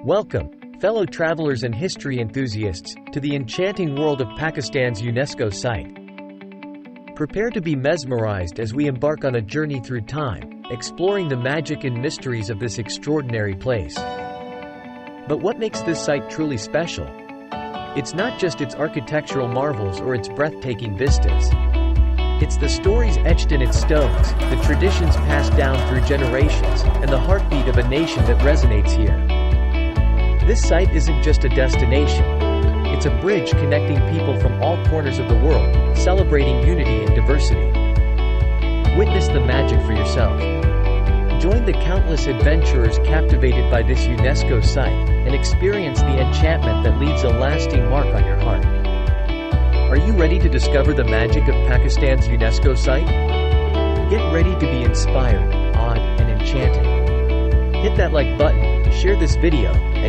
Welcome, fellow travelers and history enthusiasts, to the enchanting world of Pakistan's UNESCO site. Prepare to be mesmerized as we embark on a journey through time, exploring the magic and mysteries of this extraordinary place. But what makes this site truly special? It's not just its architectural marvels or its breathtaking vistas. It's the stories etched in its stones, the traditions passed down through generations, and the heartbeat of a nation that resonates here. This site isn't just a destination. It's a bridge connecting people from all corners of the world, celebrating unity and diversity. Witness the magic for yourself. Join the countless adventurers captivated by this UNESCO site, and experience the enchantment that leaves a lasting mark on your heart. Are you ready to discover the magic of Pakistan's UNESCO site? Get ready to be inspired, awed, and enchanted. Hit that like button, share this video, and